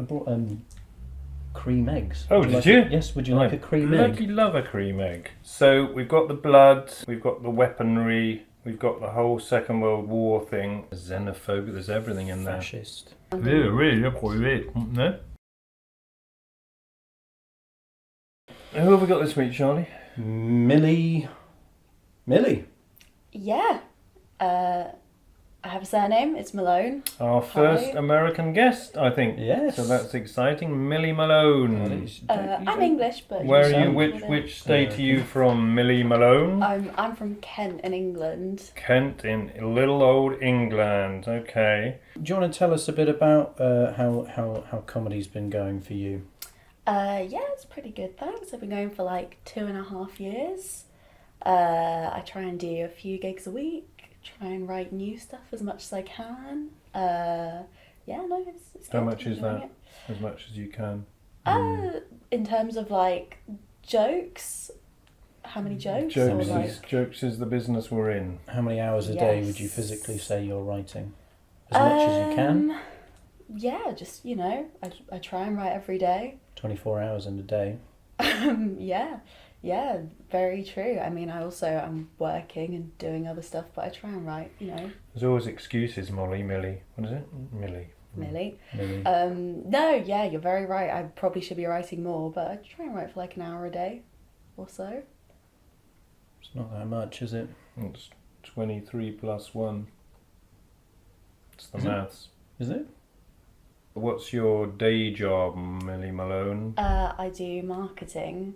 brought cream eggs. Oh, did you? Yes, would you like a cream egg? I bloody love a cream egg. So we've got the blood, we've got the weaponry, we've got the whole Second World War thing. Xenophobic, there's everything in there. Fascist. Really, look what we did, no? Who have we got this week, Charlie? Millie. Yeah. I have a surname. It's Malone. Our first American guest, I think. Yes. So that's exciting. Millie Malone. I'm English, but Where are you? Which state are you from, Millie Malone? I'm from Kent in England. Kent in little old England. Okay. Do you want to tell us a bit about how comedy's been going for you? Yeah, it's pretty good, thanks. I've been going for like 2.5 years. I try and do a few gigs a week. Try and write new stuff as much as I can. It's How good. much is Enjoying that? As much as you can. it. In terms of like jokes, how many jokes? Jokes is the business we're in. How many hours a day would you Yes. physically say you're writing? As much as you can? Yeah, just, I try and write every day. 24 hours in a day. Yeah, very true. I mean, I'm working and doing other stuff, but I try and write, There's always excuses, Millie. What is it? Millie. Millie. Millie. No, yeah, you're very right. I probably should be writing more, but I try and write for like an hour a day or so. It's not that much, is it? It's 23 plus 1. It's the Is it? maths. Is it? What's your day job, Millie Malone? I do marketing.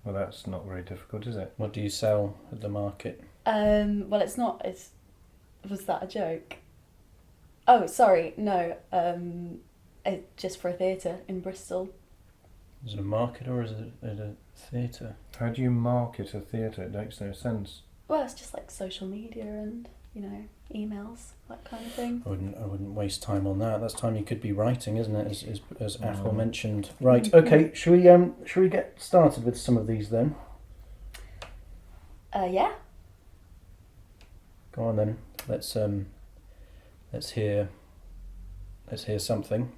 Well, that's not very difficult, is it? What do you sell at the market? Well, it's not. Was that a joke? Oh, sorry. No. Just for a theatre in Bristol. Is it a market or is it a theatre? How do you market a theatre? It makes no sense. Well, it's just like social media and emails, that kind of thing. I wouldn't waste time on that. That's time you could be writing, isn't it? As aforementioned. Right. Okay. Should we get started with some of these then? Yeah. Go on then. Let's hear something.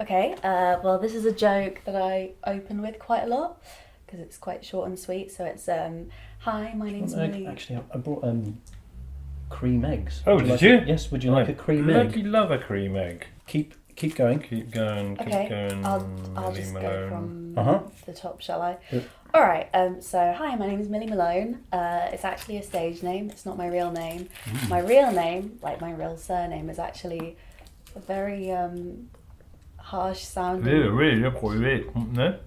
Okay. Well, this is a joke that I open with quite a lot because it's quite short and sweet. So it's hi, my name's Millie. Actually, I brought cream eggs. Oh, Would did like you? Yes. Would you like a cream egg? Bloody love a cream egg. Keep going. Keep going. Okay. I'll Millie just Malone. go from the top, shall I? Yeah. All right. So hi, my name is Millie Malone. It's actually a stage name. It's not my real name. My real name, like my real surname, is actually a very harsh sounding. Really, look what we did, no?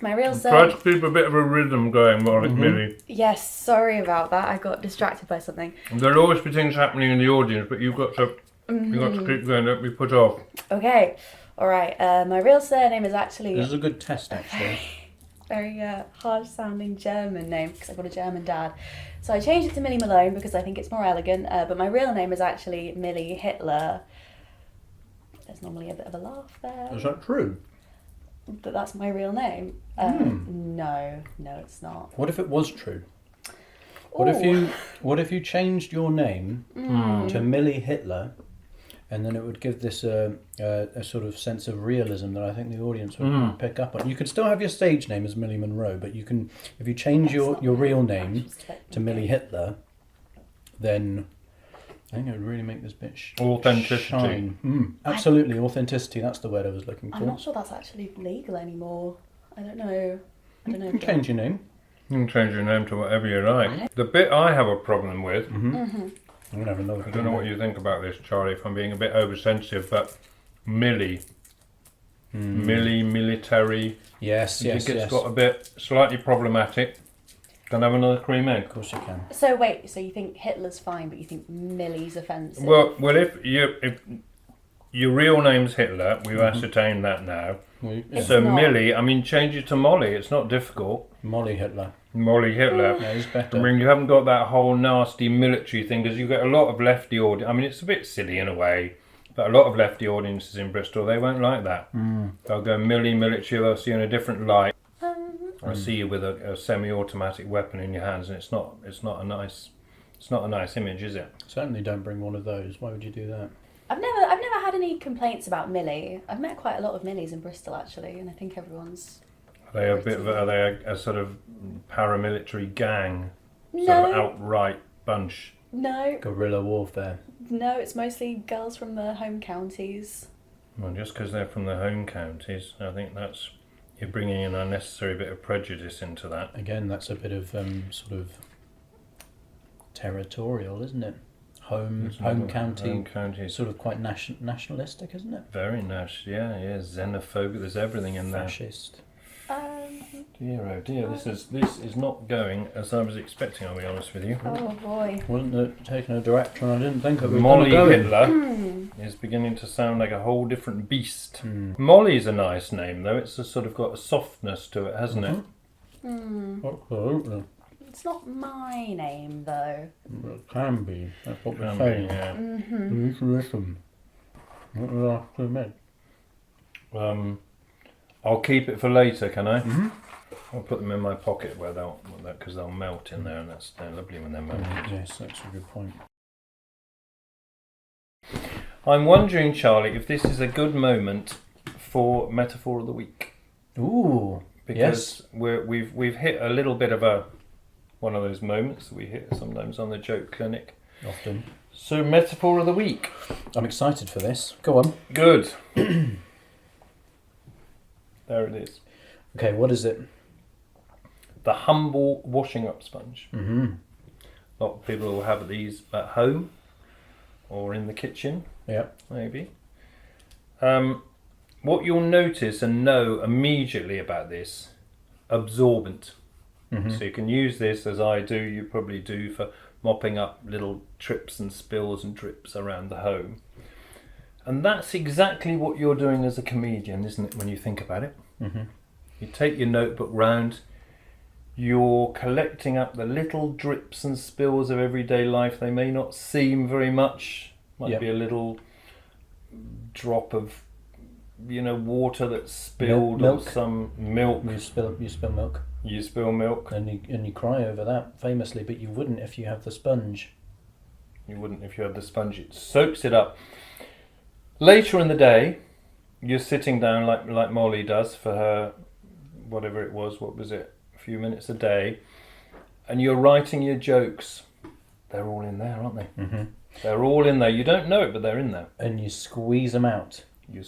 My real Try surname. to keep a bit of a rhythm going, Millie. Yes, sorry about that. I got distracted by something. There'll always be things happening in the audience, but you've got to keep going. Don't be put off. Okay. All right. My real surname is actually This is a good test, actually. very harsh sounding German name because I've got a German dad. So I changed it to Millie Malone because I think it's more elegant. But my real name is actually Millie Hitler. There's normally a bit of a laugh there. Is that true? But that's my real name. No, it's not. What if it was true? What if you changed your name to Millie Hitler, and then it would give this a sort of sense of realism that I think the audience would pick up on. You could still have your stage name as Millie Monroe, but you can, if you change your real name to Millie Hitler, then I think it would really make this bit Authenticity. shine. Absolutely, authenticity. That's the word I was looking for. I'm not sure that's actually legal anymore. I don't know. You can change your name. You can change your name to whatever you like. The bit I have a problem with, I'm gonna have another. I don't know what you think about this, Charlie, if I'm being a bit oversensitive, but Millie. Millie, military. Yes, I think it's got a bit slightly problematic. Can I have another cream egg? Of course you can. So wait, so you think Hitler's fine, but you think Millie's offensive? Well, if your real name's Hitler, we've ascertained that now. It's So not. Millie, I mean, change it to Molly. It's not difficult. Molly Hitler. Molly Hitler. Yeah, he's better. I mean, you haven't got that whole nasty military thing because you get a lot of lefty audience. I mean, it's a bit silly in a way, but a lot of lefty audiences in Bristol, they won't like that. They'll go Millie military. They'll see you in a different light. I see you with a semi-automatic weapon in your hands, and it's not a nice image, is it? Certainly don't bring one of those. Why would you do that? I've never had any complaints about Millie. I've met quite a lot of Millies in Bristol actually, and I think everyone's. Are they a bit of are they a sort of paramilitary gang? No. Sort of outright bunch? No, Guerrilla warfare. no, it's mostly girls from the home counties. Well, just because they're from the home counties, I think that's you're bringing an unnecessary bit of prejudice into that. Again, that's a bit of sort of territorial, isn't it? Home county. Home counties. Sort of quite nationalistic, isn't it? Very nice, yeah, xenophobic. There's everything in there. Fascist. Dear, oh dear, this is not going as I was expecting. I'll be honest with you. Oh boy. Wasn't it taking a direction I didn't think of it Molly gonna go in. Hitler is beginning to sound like a whole different beast. Molly's a nice name, though. It's sort of got a softness to it, hasn't it? Absolutely. It's not my name though. It can be. That's what we're Can saying. be, yeah. You need to listen. What did I admit? I'll keep it for later, can I? I'll put them in my pocket where because they'll melt in there, and they're lovely when they're melted. Yes, that's a good point. I'm wondering, Charlie, if this is a good moment for metaphor of the week, Ooh. because we've hit a little bit of one of those moments that we hit sometimes on the joke clinic. Often. So metaphor of the week. I'm excited for this. Go on. Good. There it is. Okay, what is it? The humble washing up sponge. Mm-hmm. A lot of people will have these at home or in the kitchen, Yeah. maybe. What you'll notice and know immediately about this, absorbent. So you can use this, as I do, you probably do, for mopping up little trips and spills and drips around the home. And that's exactly what you're doing as a comedian, isn't it, when you think about it? You take your notebook round, you're collecting up the little drips and spills of everyday life. They may not seem very much, might be a little drop of, water that's spilled, Milk. or some milk. You spill milk. You spill milk. And you cry over that famously, but you wouldn't if you have the sponge. You wouldn't if you had the sponge. It soaks it up. Later in the day, you're sitting down like Molly does for her, whatever it was, what was it, a few minutes a day, and you're writing your jokes. They're all in there, aren't they? They're all in there. You don't know it, but they're in there. And you squeeze them out. You've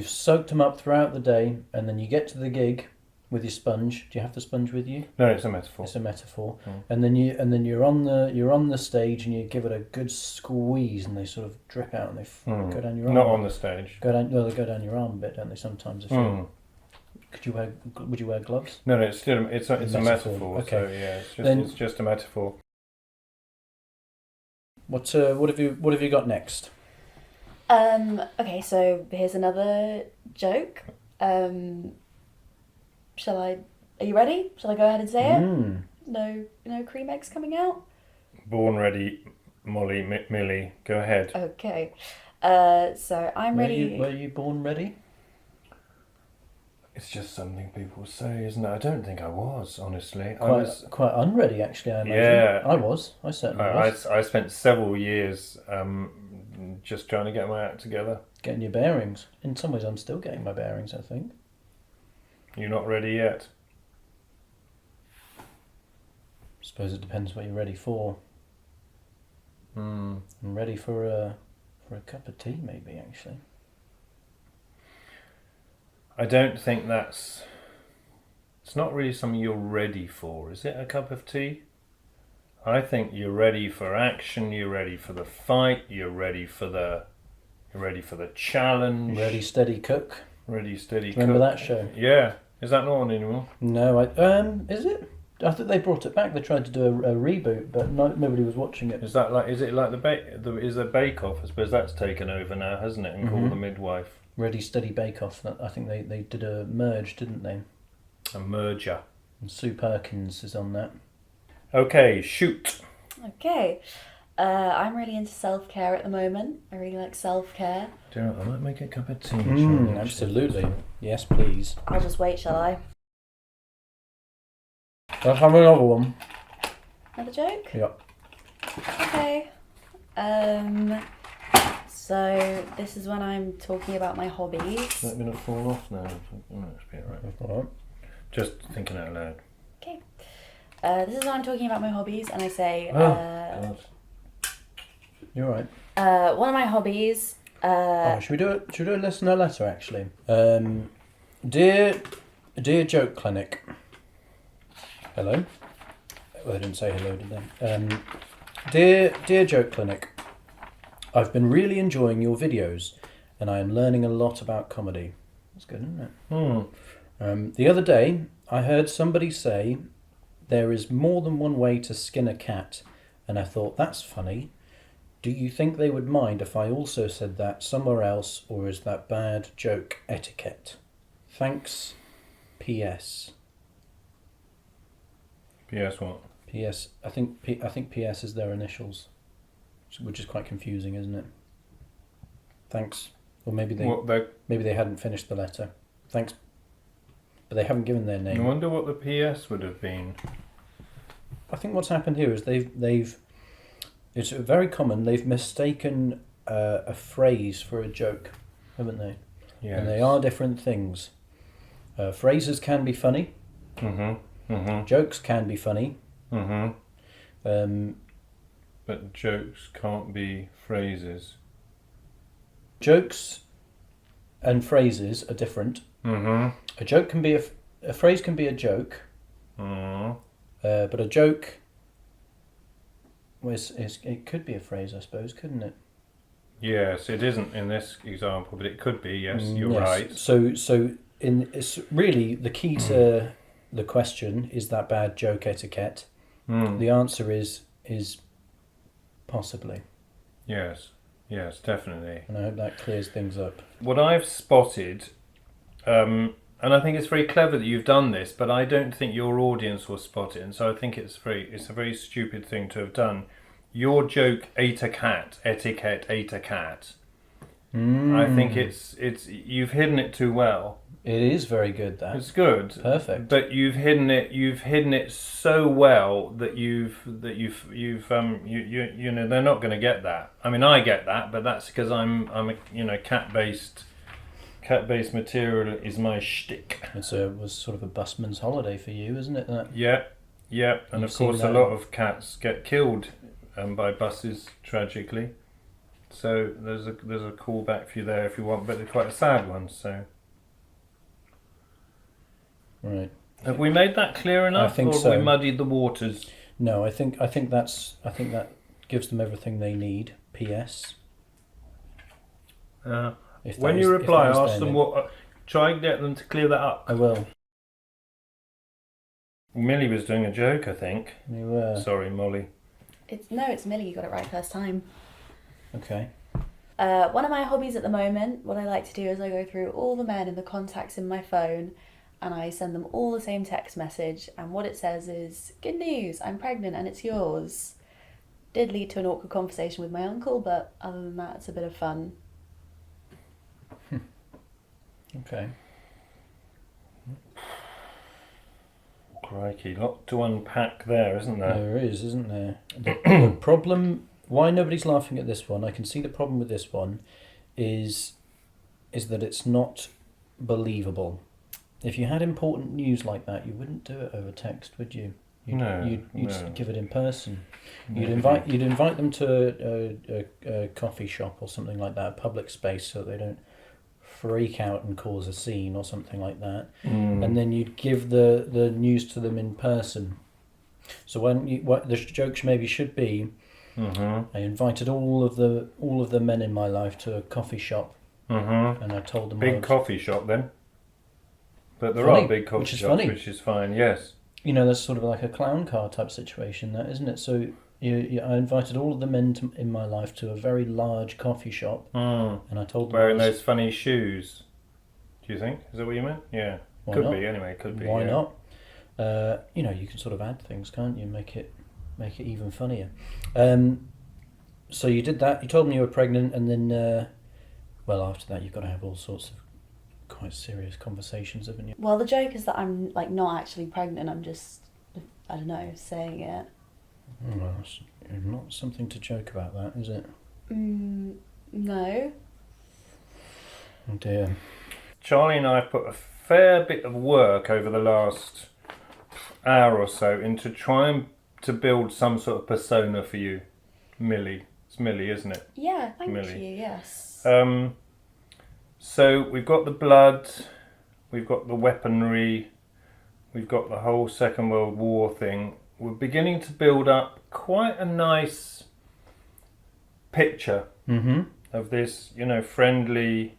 soaked them up throughout the day, and then you get to the gig with your sponge. Do you have the sponge with you? No, it's a metaphor. It's a metaphor. And then you're on the stage, and you give it a good squeeze, and they sort of drip out, and they go down your arm. Not on the stage. They go down your arm a bit, don't they? Sometimes if you. Would you wear gloves? No, it's still it's a metaphor. Okay. So yeah, it's just a metaphor. What have you got next? Okay, so here's another joke. Are you ready? Shall I go ahead and say it? No Creme Eggs coming out? Born ready, Molly, Millie, go ahead. Okay. So I'm ready. Were you born ready? It's just something people say, isn't it? I don't think I was, honestly. I Quite, was quite unready, actually, I imagine. Yeah. I certainly was. I spent several years just trying to get my act together. Getting your bearings. In some ways, I'm still getting my bearings, I think. You're not ready yet? Suppose it depends what you're ready for. I'm ready for a cup of tea, maybe, actually. I don't think it's not really something you're ready for, is it, a cup of tea? I think you're ready for action, you're ready for the fight, you're ready for the challenge. Ready, steady, cook. Ready, steady, Remember cook. that show? Yeah. Is that not on anymore? No, is it? I think they brought it back. They tried to do a reboot, but nobody was watching it. Is it like the Bake Off? I suppose that's taken over now, hasn't it? And called The Midwife. Ready, Steady, Bake Off. I think they did a merge, didn't they? A merger. And Sue Perkins is on that. Okay, shoot. Okay. I'm really into self-care at the moment. I really like self-care. Do you know, I might make a cup of tea. Absolutely. Yes, please. I'll just wait, shall I? Let's have another one. Another joke? Yep. Okay. So this is when I'm talking about my hobbies. Is that going to fall off now? Oh, it's be alright. All right. Just thinking out loud. Okay. This is when I'm talking about my hobbies, and I say, God. You're right. one of my hobbies. Should we do it? Should we do a listener letter actually? Dear Joke Clinic. Hello. Well, they didn't say hello, did they? Dear Joke Clinic. I've been really enjoying your videos, and I am learning a lot about comedy. That's good, isn't it? The other day, I heard somebody say there is more than one way to skin a cat, and I thought that's funny. Do you think they would mind if I also said that somewhere else, or is that bad joke etiquette? Thanks. P.S. P.S. what? P.S. I think P.S. is their initials, which is quite confusing, isn't it? Thanks. Or maybe they hadn't finished the letter. Thanks. But they haven't given their name. I wonder what the P.S. would have been. I think what's happened here is they've it's very common. They've mistaken a phrase for a joke, haven't they? Yes. And they are different things. Phrases can be funny. Jokes can be funny. But jokes can't be phrases. Jokes and phrases are different. A joke can be a phrase can be a joke. But a joke, well, it could be a phrase, I suppose, couldn't it? Yes, it isn't in this example, but it could be. Yes, you're right. So it's really the key to the question: is that bad joke etiquette? The answer is possibly. Yes, definitely. And I hope that clears things up. What I've spotted, and I think it's very clever that you've done this, but I don't think your audience will spot it, and so I think it's a very stupid thing to have done. Your joke ate a cat, etiquette ate a cat. I think it's you've hidden it too well. It is very good. That it's good, perfect. But you've hidden it so well that you know they're not going to get that. I mean, I get that, but that's because I'm a cat based material is my shtick. It was sort of a busman's holiday for you, isn't it? That? Yeah, and of course a lot of cats get killed by buses tragically. So there's a callback for you there if you want, but it's quite a sad one. So. Right. Have we made that clear enough, I think or so. Have we muddied the waters? No, I think that gives them everything they need. P.S. When you reply, ask them what. Try and get them to clear that up. I will. Millie was doing a joke, I think. You were. Sorry, Molly. It's Millie. You got it right first time. Okay. One of my hobbies at the moment, what I like to do is I go through all the men in the contacts in my phone, and I send them all the same text message, and what it says is, "Good news, I'm pregnant and it's yours." Did lead to an awkward conversation with my uncle, but other than that, it's a bit of fun. Okay. Crikey, lot to unpack there, isn't there? There is, isn't there? The problem, why nobody's laughing at this one, I can see the problem with this one, is that it's not believable. If you had important news like that, you wouldn't do it over text, would you? You'd give it in person. You'd invite them to a coffee shop or something like that, a public space, so they don't freak out and cause a scene or something like that. And then you'd give the news to them in person. So what the jokes maybe should be, I invited all of the men in my life to a coffee shop, and I told them big coffee shop then. But there funny, are big coffee shops, which is fine. Yes. You know, that's sort of like a clown car type situation, that isn't it? So I invited all of the men in my life to a very large coffee shop, and I told them wearing those funny shoes. Do you think? Is that what you meant? Yeah. Why could not? be anyway. Could be. Why yeah. not? You know, you can sort of add things, can't you? Make it even funnier. So you did that. You told me you were pregnant, and then, well, after that, you've got to have all sorts of quite serious conversations, haven't you? Well, the joke is that I'm like not actually pregnant. I'm just, I don't know, saying it. Well, it's not something to joke about, that is it? No. Oh dear. Charlie and I have put a fair bit of work over the last hour or so into trying to build some sort of persona for you, Millie. It's Millie, isn't it? Yeah, thank Millie. you, yes. So we've got the blood, we've got the weaponry, we've got the whole Second World War thing. We're beginning to build up quite a nice picture of this, friendly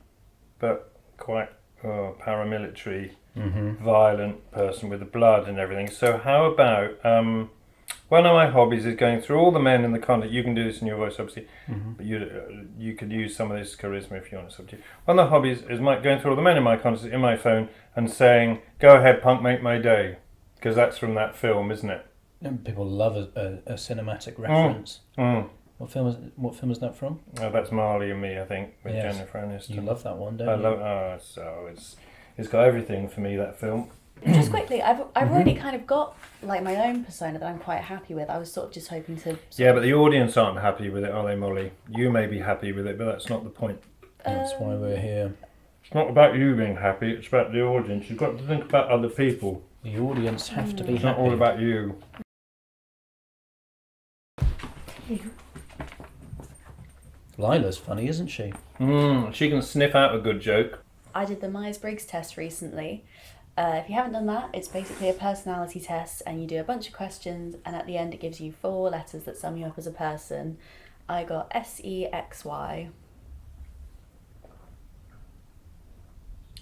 but quite paramilitary, violent person with the blood and everything. So how about one of my hobbies is going through all the men in the context. You can do this in your voice, obviously, but you could use some of this charisma if you want. It's up to you. One of the hobbies is going through all the men in my context in my phone and saying, "Go ahead, punk, make my day," because that's from that film, isn't it? And people love a cinematic reference. What film is that from? Oh, that's Marley and Me, I think, with Yes. Jennifer Aniston. You love that one, don't I you? love. It's got everything for me, that film. Just quickly, I've already kind of got like my own persona that I'm quite happy with. I was sort of just hoping to... Yeah, but the audience aren't happy with it, are they, Molly? You may be happy with it, but that's not the point. That's why we're here. It's not about you being happy, it's about the audience. You've got to think about other people. The audience have to be It's happy. not all about you. Lila's funny, isn't she? She can sniff out a good joke. I did the Myers-Briggs test recently. If you haven't done that, it's basically a personality test and you do a bunch of questions and at the end it gives you 4 letters that sum you up as a person. I got SEXY.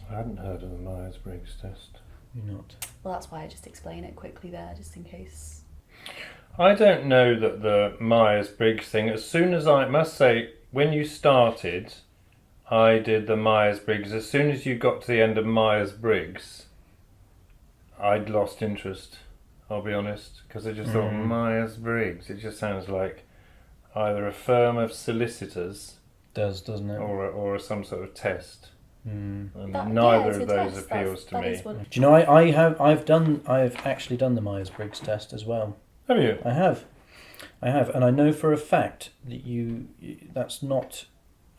I hadn't heard of the Myers-Briggs test. You're not. Well, that's why I just explain it quickly there, just in case. I don't know that the Myers-Briggs thing, as soon as I must say, when you started, I did the Myers-Briggs. As soon as you got to the end of Myers-Briggs, I'd lost interest, I'll be honest, because I just thought Myers-Briggs, it just sounds like either a firm of solicitors Doesn't it? or some sort of test. And It's neither a of those test. appeals to That me. is what- Do you know, I've actually done the Myers-Briggs test as well. Have you? I have, and I know for a fact that that's not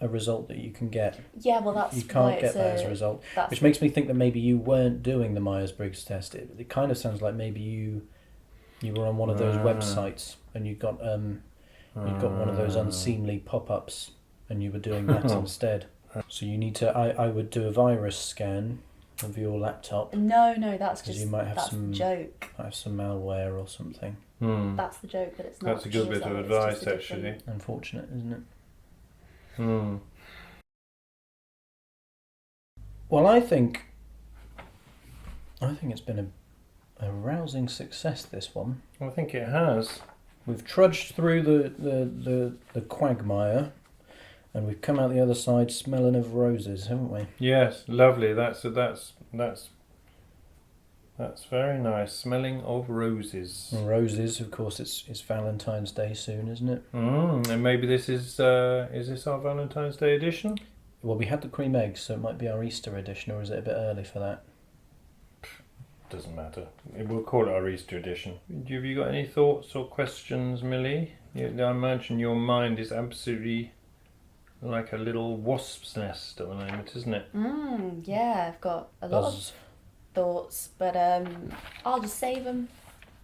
a result that you can get. Yeah, well, that's You why can't it's get that as a result, that's which makes me think that maybe you weren't doing the Myers-Briggs test. It kind of sounds like maybe you were on one of those websites and you got one of those unseemly pop-ups and you were doing that instead. So you need to. I would do a virus scan of your laptop. No, that's 'Cause just you might have that's some- the joke. Might have some malware or something. That's the joke that it's not. That's a good bit of It's advice, just a actually. different- Unfortunate, isn't it? Well, I think it's been a rousing success, this one. I think it has. We've trudged through the quagmire and we've come out the other side smelling of roses, haven't we? Yes, lovely. That's very nice. Smelling of roses. And roses, of course, it's Valentine's Day soon, isn't it? And maybe this is this our Valentine's Day edition? Well, we had the cream eggs, so it might be our Easter edition, or is it a bit early for that? Doesn't matter. We'll call it our Easter edition. Have you got any thoughts or questions, Millie? I imagine your mind is absolutely like a little wasp's nest at the moment, isn't it? Yeah, I've got a lot of thoughts, but I'll just save them.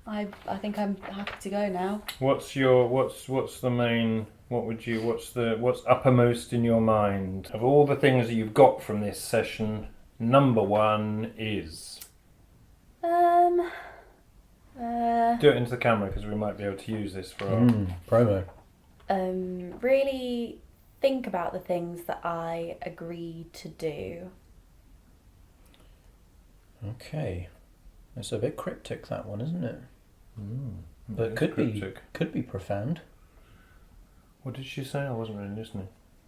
I think I'm happy to go now. What's the main? What's uppermost in your mind of all the things that you've got from this session? Number 1 is. Do it into the camera because we might be able to use this for our promo. Really think about the things that I agreed to do. Okay, it's a bit cryptic, that one, isn't it? But It's could cryptic. be profound. What did she say? I wasn't really listening.